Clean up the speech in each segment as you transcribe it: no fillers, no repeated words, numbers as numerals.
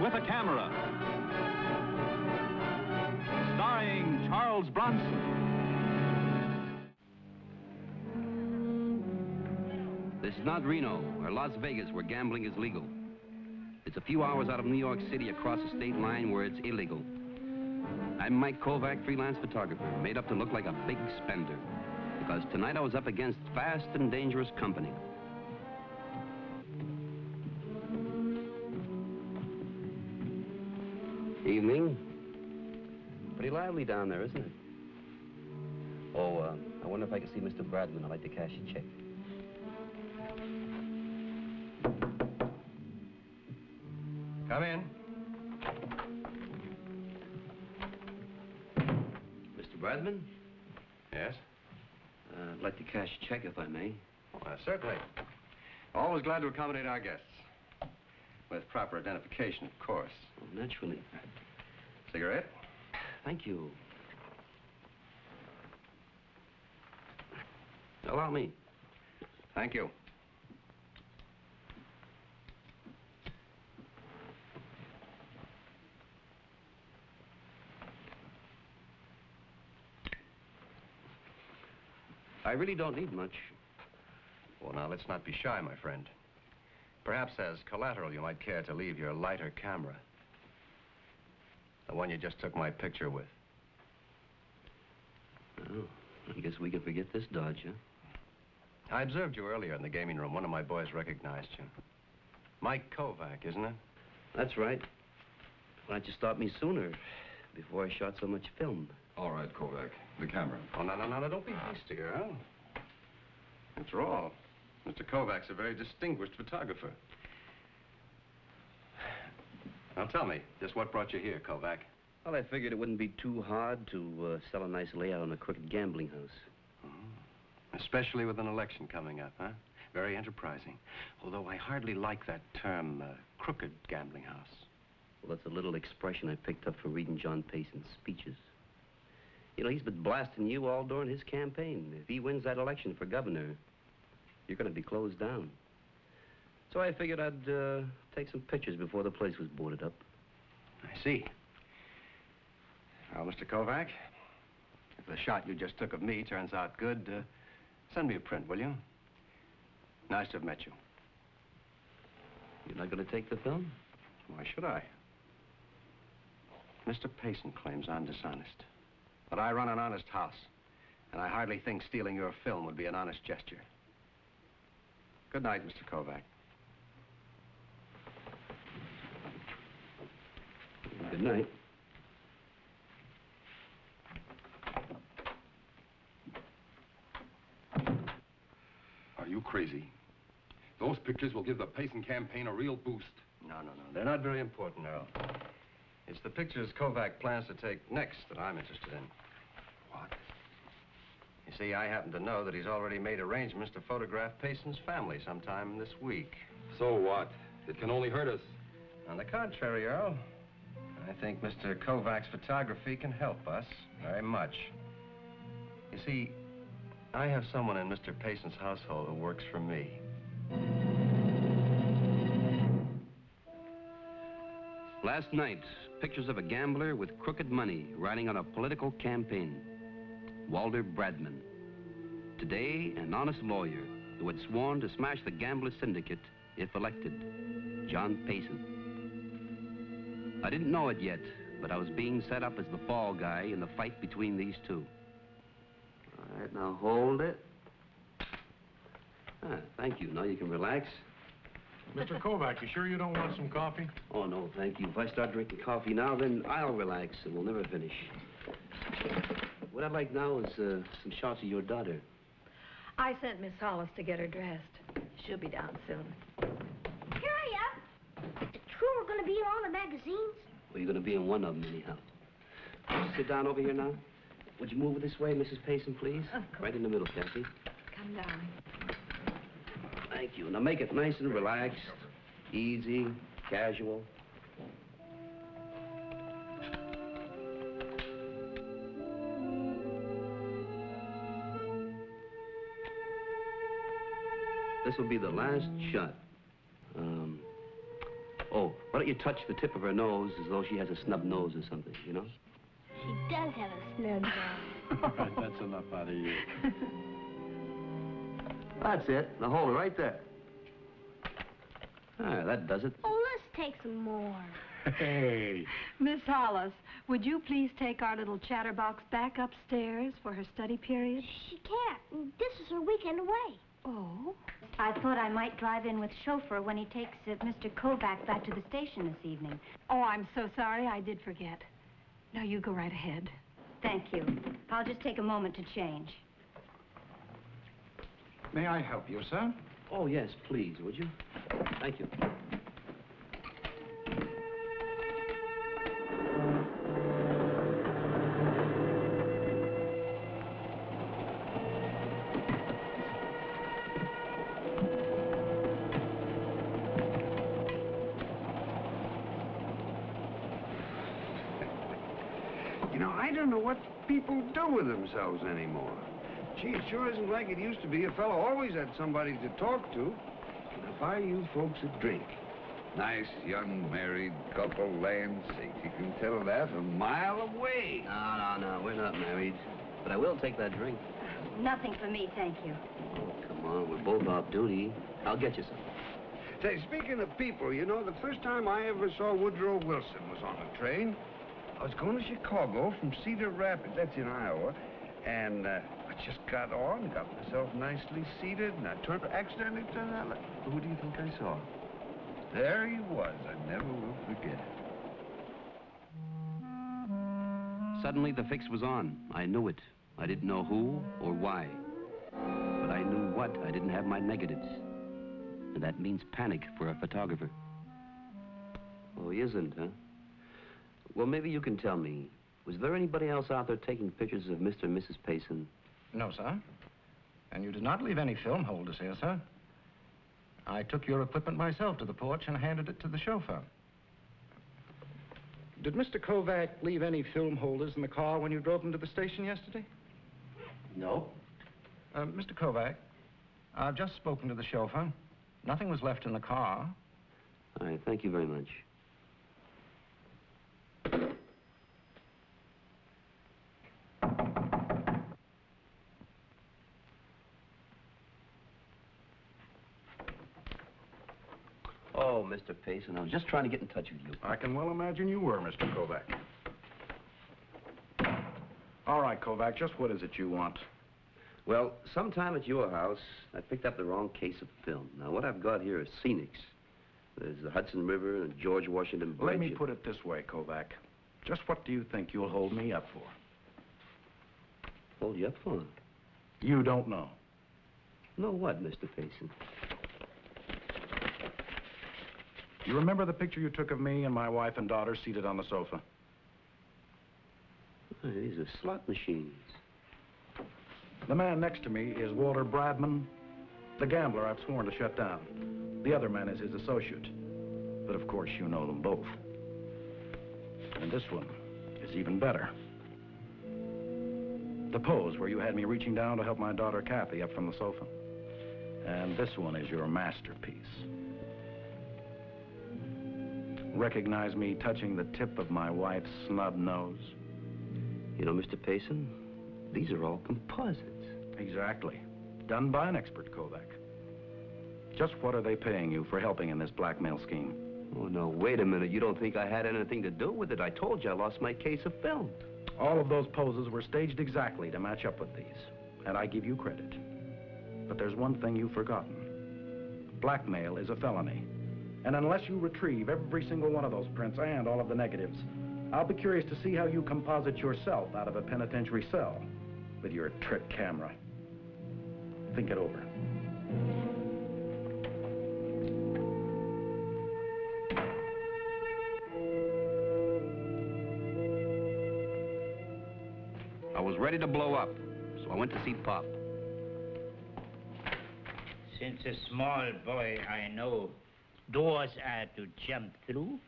with a Camera. Starring Charles Bronson. This is not Reno or Las Vegas where gambling is legal. It's a few hours out of New York City across the state line where it's illegal. I'm Mike Kovac, freelance photographer, made up to look like a big spender. Because tonight I was up against fast and dangerous company. Evening. Pretty lively down there, isn't it? Oh, I wonder if I can see Mr. Bradman. I'd like to cash a check. Come in. Mr. Bradman? Yes? I'd like to cash a check, if I may. Certainly. Always glad to accommodate our guests. With proper identification, of course. Oh, naturally. Cigarette? Thank you. Allow me. Thank you. I really don't need much. Well, now, let's not be shy, my friend. Perhaps as collateral, you might care to leave your lighter camera. The one you just took my picture with. Oh, I guess we can forget this dodge, huh? I observed you earlier in the gaming room. One of my boys recognized you. Mike Kovac, isn't it? That's right. Why don't you stop me sooner, before I shot so much film? All right, Kovac. The camera. Oh, no, don't be hasty, Gerald. After all, Mr. Kovac's a very distinguished photographer. Now, tell me, just what brought you here, Kovac? Well, I figured it wouldn't be too hard to sell a nice layout on a crooked gambling house. Mm. Especially with an election coming up, huh? Very enterprising. Although I hardly like that term, crooked gambling house. Well, that's a little expression I picked up from reading John Payson's speeches. You know, he's been blasting you all during his campaign. If he wins that election for governor, you're going to be closed down. So I figured I'd take some pictures before the place was boarded up. I see. Well, Mr. Kovac, if the shot you just took of me turns out good, send me a print, will you? Nice to have met you. You're not going to take the film? Why should I? Mr. Payson claims I'm dishonest. But I run an honest house, and I hardly think stealing your film would be an honest gesture. Good night, Mr. Kovac. Good night. Are you crazy? Those pictures will give the Payson campaign a real boost. No. They're not very important, Earl. It's the pictures Kovac plans to take next that I'm interested in. What? You see, I happen to know that he's already made arrangements to photograph Payson's family sometime this week. So what? It can only hurt us. On the contrary, Earl, I think Mr. Kovac's photography can help us very much. You see, I have someone in Mr. Payson's household who works for me. Last night, pictures of a gambler with crooked money riding on a political campaign. Walter Bradman. Today, an honest lawyer who had sworn to smash the gambler syndicate if elected. John Payson. I didn't know it yet, but I was being set up as the fall guy in the fight between these two. All right, now hold it. Thank you. Now you can relax. Mr. Kovac, you sure you don't want some coffee? Oh, no, thank you. If I start drinking coffee now, then I'll relax and we'll never finish. What I'd like now is some shots of your daughter. I sent Miss Hollis to get her dressed. She'll be down soon. Hurry up. Is it true we're going to be in all the magazines? Well, you're going to be in one of them anyhow. Sit down over here now. Would you move this way, Mrs. Payson, please? Of course. Right in the middle, Kathy. Come down. Thank you. Now make it nice and relaxed, easy, casual. This will be the last shot. Oh, why don't you touch the tip of her nose as though she has a snub nose or something, you know? She does have a snub nose. All right, that's enough out of you. That's it. Now hold it right there. Ah, that does it. Oh, let's take some more. Hey. Miss Hollis, would you please take our little chatterbox back upstairs for her study period? She can't. This is her weekend away. Oh? I thought I might drive in with chauffeur when he takes Mr. Kovac back to the station this evening. Oh, I'm so sorry. I did forget. No, you go right ahead. Thank you. I'll just take a moment to change. May I help you, sir? Oh, yes, please, would you? Thank you. You know, I don't know what people do with themselves anymore. Gee, it sure isn't like it used to be. A fellow always had somebody to talk to. Now, buy you folks a drink. Nice young married couple, land sakes. You can tell that a mile away. No, we're not married. But I will take that drink. Nothing for me, thank you. Oh, come on, we're both off duty. I'll get you some. Say, speaking of people, you know, the first time I ever saw Woodrow Wilson was on a train. I was going to Chicago from Cedar Rapids, that's in Iowa, and I just got on, got myself nicely seated, and I accidentally turned that. Who do you think I saw? There he was. I never will forget it. Suddenly, the fix was on. I knew it. I didn't know who or why. But I knew what. I didn't have my negatives. And that means panic for a photographer. Oh, he isn't, huh? Well, maybe you can tell me. Was there anybody else out there taking pictures of Mr. and Mrs. Payson? No, sir. And you did not leave any film holders here, sir. I took your equipment myself to the porch and handed it to the chauffeur. Did Mr. Kovac leave any film holders in the car when you drove him to the station yesterday? No. Mr. Kovac, I've just spoken to the chauffeur. Nothing was left in the car. All right, thank you very much. Oh, Mr. Payson, I was just trying to get in touch with you. I can well imagine you were, Mr. Kovac. All right, Kovac, just what is it you want? Well, sometime at your house, I picked up the wrong case of film. Now, what I've got here is scenics. There's the Hudson River and George Washington Bridge. Let me put it this way, Kovac. Just what do you think you'll hold me up for? Hold you up for? You don't know. No what, Mr. Payson? You remember the picture you took of me and my wife and daughter seated on the sofa? Oh, these are slot machines. The man next to me is Walter Bradman, the gambler I've sworn to shut down. The other man is his associate. But of course, you know them both. And this one is even better. The pose where you had me reaching down to help my daughter Kathy up from the sofa. And this one is your masterpiece. Recognize me touching the tip of my wife's snub nose? You know, Mr. Payson, these are all composites. Exactly. Done by an expert, Kovac. Just what are they paying you for helping in this blackmail scheme? Oh, no, wait a minute. You don't think I had anything to do with it? I told you I lost my case of film. All of those poses were staged exactly to match up with these. And I give you credit. But there's one thing you've forgotten. Blackmail is a felony. And unless you retrieve every single one of those prints and all of the negatives, I'll be curious to see how you composite yourself out of a penitentiary cell with your trick camera. Think it over. I was ready to blow up, so I went to see Pop. Since a small boy, I know doors are to jump through,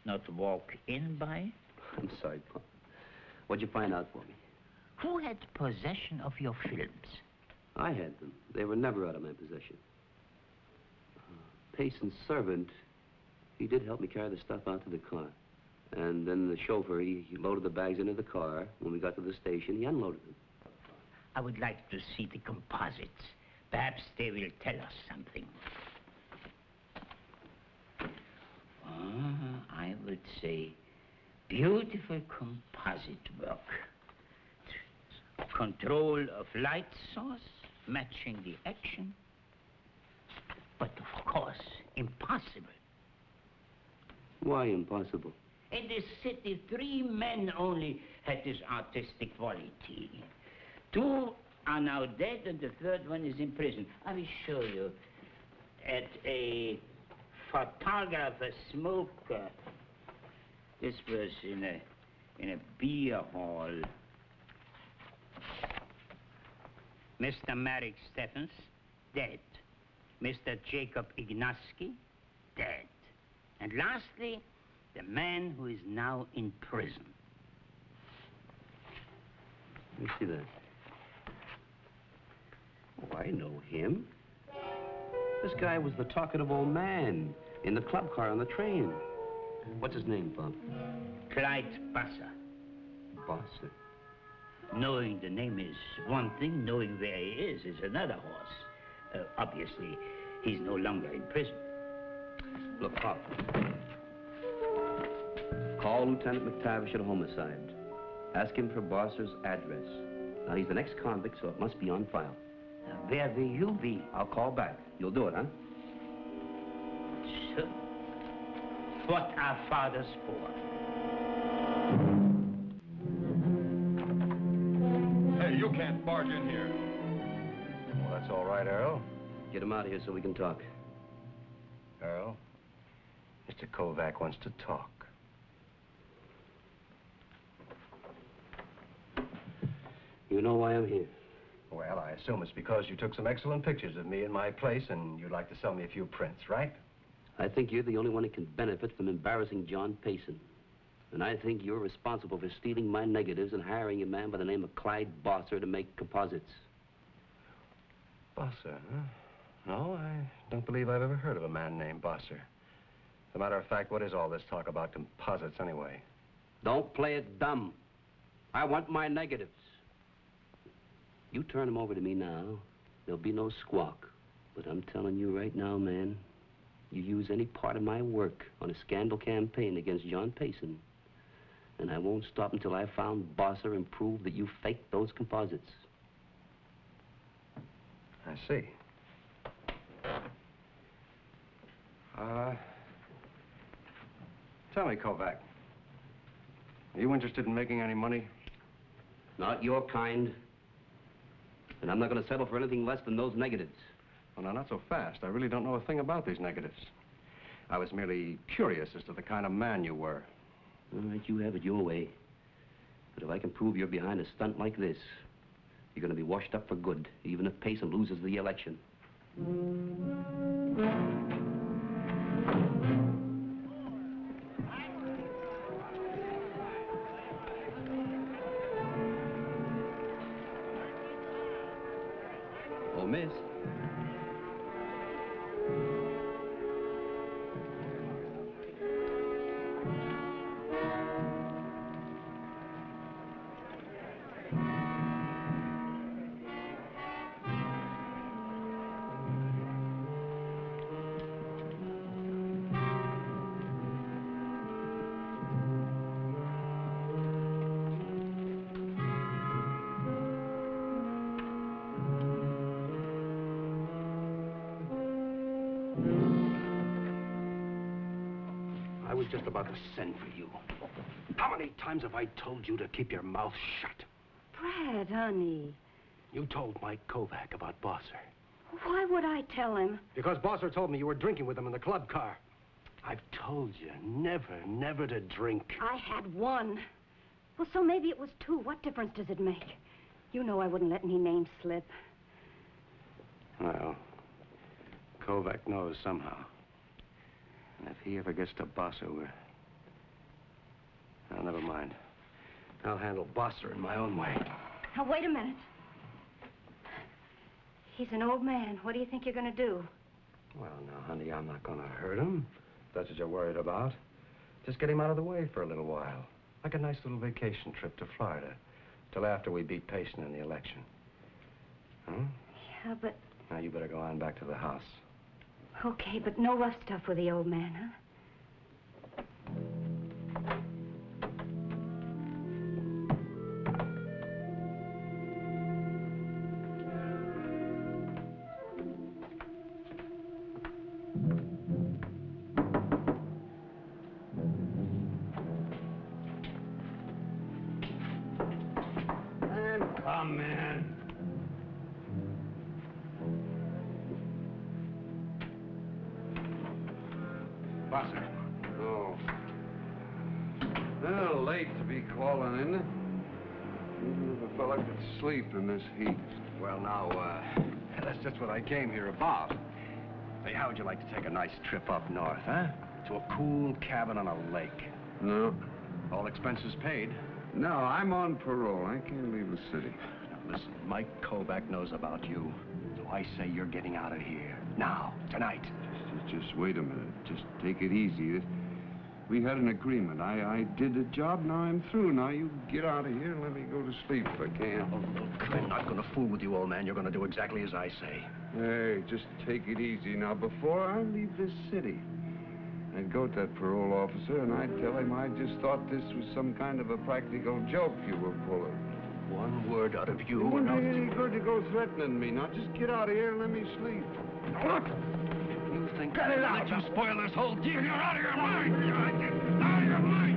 not walk in by. I'm sorry, Pop. What'd you find out for me? Who had possession of your films? I had them. They were never out of my possession. Payson's servant He did help me carry the stuff out to the car. And then the chauffeur, he loaded the bags into the car. When we got to the station, he unloaded them. I would like to see the composites. Perhaps they will tell us something. I would say beautiful composite work. Control of light source, matching the action. But of course, impossible. Why impossible? In this city, 3 men only had this artistic quality. 2 are now dead, and the 3rd one is in prison. I will show you. At a photographer smoker. This was in a beer hall. Mr. Marek Stephens, dead. Mr. Jacob Ignaski, dead. And lastly, the man who is now in prison. Let me see that. Oh, I know him. This guy was the talkative old man in the club car on the train. What's his name, Bob? Clyde Basser. Basser. Knowing the name is one thing, knowing where he is another horse. Obviously, he's no longer in prison. Look, Pop. Call Lieutenant McTavish at homicide. Ask him for Bosser's address. Now, he's an ex-convict, so it must be on file. Where will you be? I'll call back. You'll do it, huh? Sure. What are fathers for? Hey, you can't barge in here. Well, that's all right, Earl. Get him out of here so we can talk. Earl, Mr. Kovac wants to talk. You know why I'm here? Well, I assume it's because you took some excellent pictures of me in my place and you'd like to sell me a few prints, right? I think you're the only one who can benefit from embarrassing John Payson. And I think you're responsible for stealing my negatives and hiring a man by the name of Clyde Bosser to make composites. Bosser, huh? No, I don't believe I've ever heard of a man named Bosser. As a matter of fact, what is all this talk about composites anyway? Don't play it dumb. I want my negatives. You turn them over to me now, there'll be no squawk. But I'm telling you right now, man, you use any part of my work on a scandal campaign against John Payson, and I won't stop until I've found Bosser and proved that you faked those composites. I see. Tell me, Kovac, are you interested in making any money? Not your kind. And I'm not going to settle for anything less than those negatives. Well, now, not so fast. I really don't know a thing about these negatives. I was merely curious as to the kind of man you were. All right, you have it your way. But if I can prove you're behind a stunt like this, you're going to be washed up for good, even if Payson loses the election. Oh, miss. I was just about to send for you. How many times have I told you to keep your mouth shut? Brad, honey. You told Mike Kovac about Bosser. Why would I tell him? Because Bosser told me you were drinking with him in the club car. I've told you never to drink. I had one. Well, so maybe it was 2. What difference does it make? You know I wouldn't let any name slip. Well, Kovac knows somehow. And if he ever gets to Bosser, we're... Oh, never mind. I'll handle Bosser in my own way. Now, wait a minute. He's an old man. What do you think you're going to do? Well, now, honey, I'm not going to hurt him. That's what you're worried about. Just get him out of the way for a little while. Like a nice little vacation trip to Florida. Till after we beat Payson in the election. Huh? Yeah, but... Now, you better go on back to the house. Okay, but no rough stuff with the old man, huh? Come, man. Bosser. Oh. Well, late to be calling, isn't it? Even if a fella could sleep in this heat. Well, now, that's just what I came here about. Say, how would you like to take a nice trip up north, huh? To a cool cabin on a lake. No. All expenses paid. No, I'm on parole. I can't leave the city. Now, listen, Mike Kovac knows about you. So I say you're getting out of here. Now, tonight. Just wait a minute. Just take it easy. We had an agreement. I did a job, now I'm through. Now you get out of here and let me go to sleep if I can. Oh, look, I'm not going to fool with you, old man. You're going to do exactly as I say. Hey, just take it easy. Now, before I leave this city, I'd go to that parole officer and I'd tell him I just thought this was some kind of a practical joke you were pulling. One word out of you. It wouldn't be any good to go threatening me. Now, just get out of here and let me sleep. Look! You think Get it out! Let you spoil this whole deal? You're out of your mind! Out of your mind!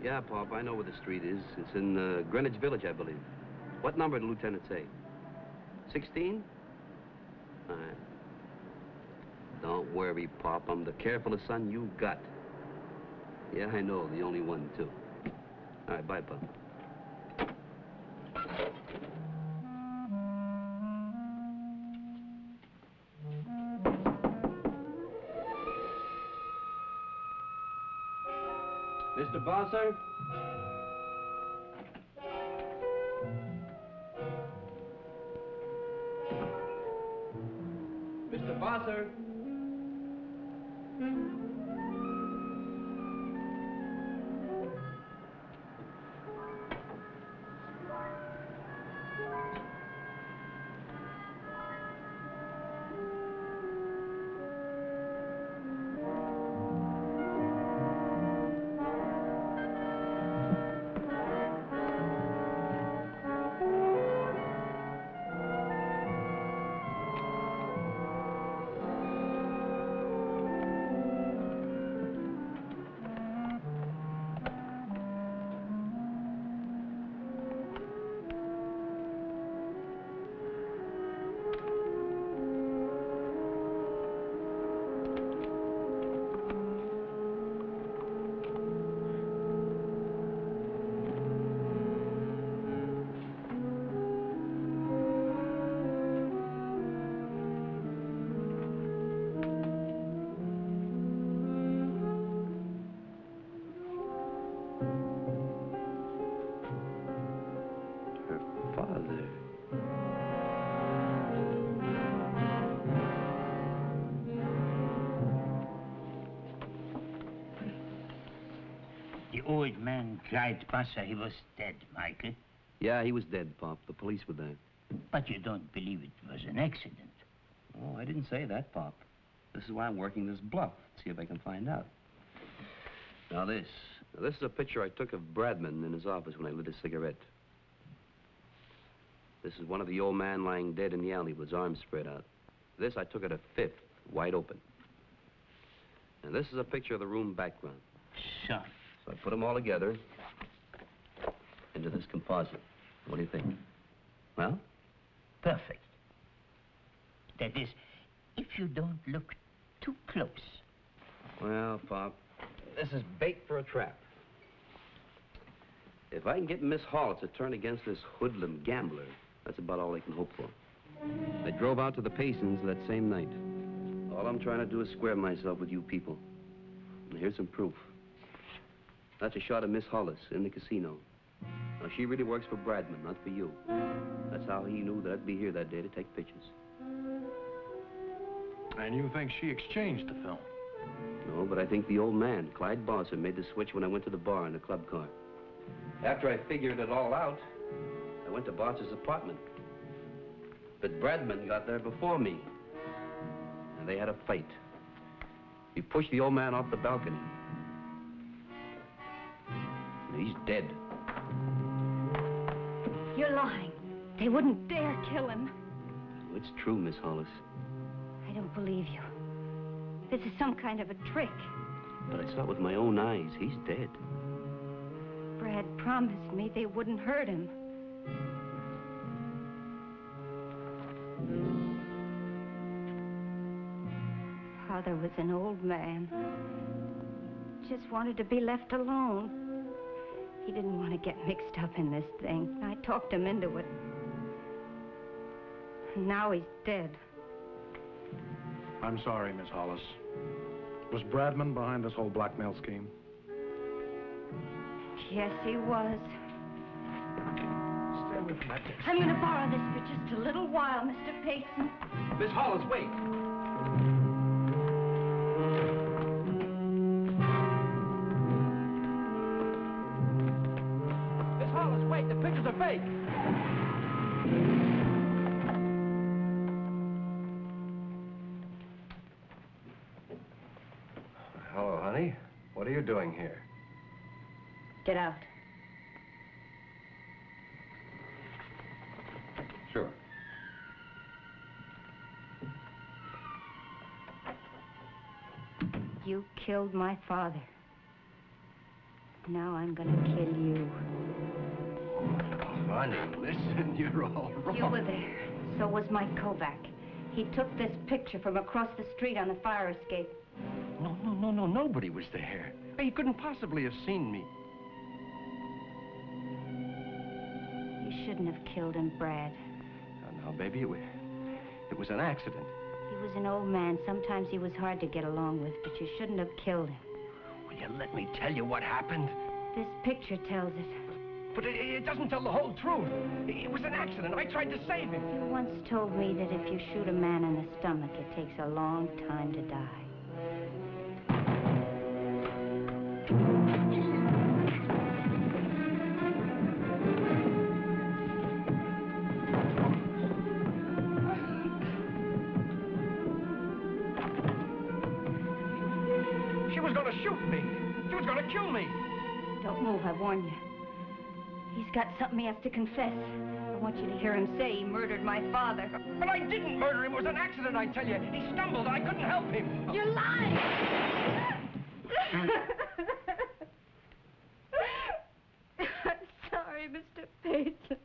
Yeah, Pop, I know where the street is. It's in Greenwich Village, I believe. What number did the lieutenant say? 16? All right. Don't worry, Pop. I'm the carefulest son you got. Yeah, I know. The only one, too. All right, bye, Pop. Mr. Bosser? Mr. Bosser? The old man, Clyde Bosser, he was dead, Michael. Yeah, he was dead, Pop. The police were there. But you don't believe it was an accident. Oh, I didn't say that, Pop. This is why I'm working this bluff. See if I can find out. Now, this is a picture I took of Bradman in his office when I lit a cigarette. This is one of the old man lying dead in the alley with his arms spread out. This I took at a fifth, wide open. And this is a picture of the room background. So? So I put them all together into this composite. What do you think? Well? Perfect. That is, if you don't look too close. Well, Pop, This is bait for a trap. If I can get Miss Hollis to turn against this hoodlum gambler, that's about all I can hope for. I drove out to the Paysons that same night. All I'm trying to do is square myself with you people. And here's some proof. That's a shot of Miss Hollis in the casino. Now, she really works for Bradman, not for you. That's how he knew that I'd be here that day to take pictures. And you think she exchanged the film? No, but I think the old man, Clyde Bronson, made the switch when I went to the bar in the club car. After I figured it all out, I went to Bart's apartment. But Bradman got there before me. And they had a fight. He pushed the old man off the balcony. And he's dead. You're lying. They wouldn't dare kill him. Oh, it's true, Miss Hollis. I don't believe you. This is some kind of a trick. But I saw it with my own eyes. He's dead. Brad promised me they wouldn't hurt him. Father was an old man. Just wanted to be left alone. He didn't want to get mixed up in this thing. I talked him into it. And now he's dead. I'm sorry, Miss Hollis. Was Bradman behind this whole blackmail scheme? Yes, he was. Stay with me. I'm going to borrow this for just a little while, Mr. Payson. Miss Hollis, wait. Miss Hollis, wait. The pictures are fake. Hello, honey. What are you doing here? Get out. Sure. You killed my father. Now I'm gonna kill you. Honey, listen, you're all wrong. You were there. So was Mike Kovac. He took this picture from across the street on the fire escape. No, nobody was there. He couldn't possibly have seen me. You shouldn't have killed him, Brad. No, baby, it was an accident. He was an old man. Sometimes he was hard to get along with, but you shouldn't have killed him. Will you let me tell you what happened? This picture tells it. But it doesn't tell the whole truth. It was an accident. I tried to save him. You once told me that if you shoot a man in the stomach, it takes a long time to die. She was going to shoot me. She was going to kill me. Don't move, I warn you. He's got something he has to confess. I want you to hear him say he murdered my father. But I didn't murder him. It was an accident, I tell you. He stumbled. I couldn't help him. You're lying! I'm sorry, Mr. Payson.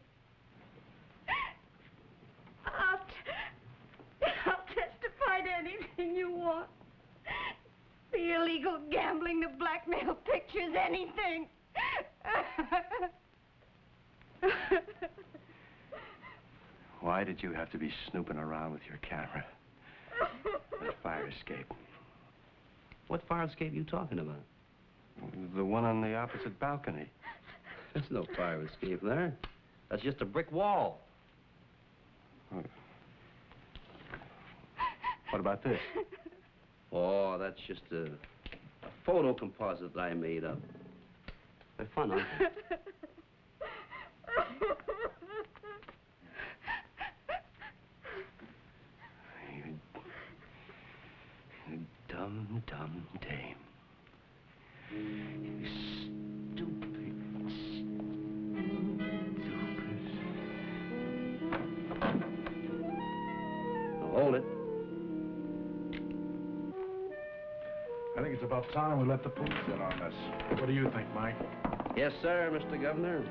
I'll testify to anything you want. The illegal gambling, the blackmail pictures, anything. Why did you have to be snooping around with your camera? That fire escape. What fire escape are you talking about? The one on the opposite balcony. There's no fire escape there. That's just a brick wall. What about this? Oh, that's just a photo composite that I made up. They're fun, aren't they? You dumb dame. You stupid. Now hold it. I think it's about time we let the police in on this. What do you think, Mike? Yes, sir, Mr. Governor.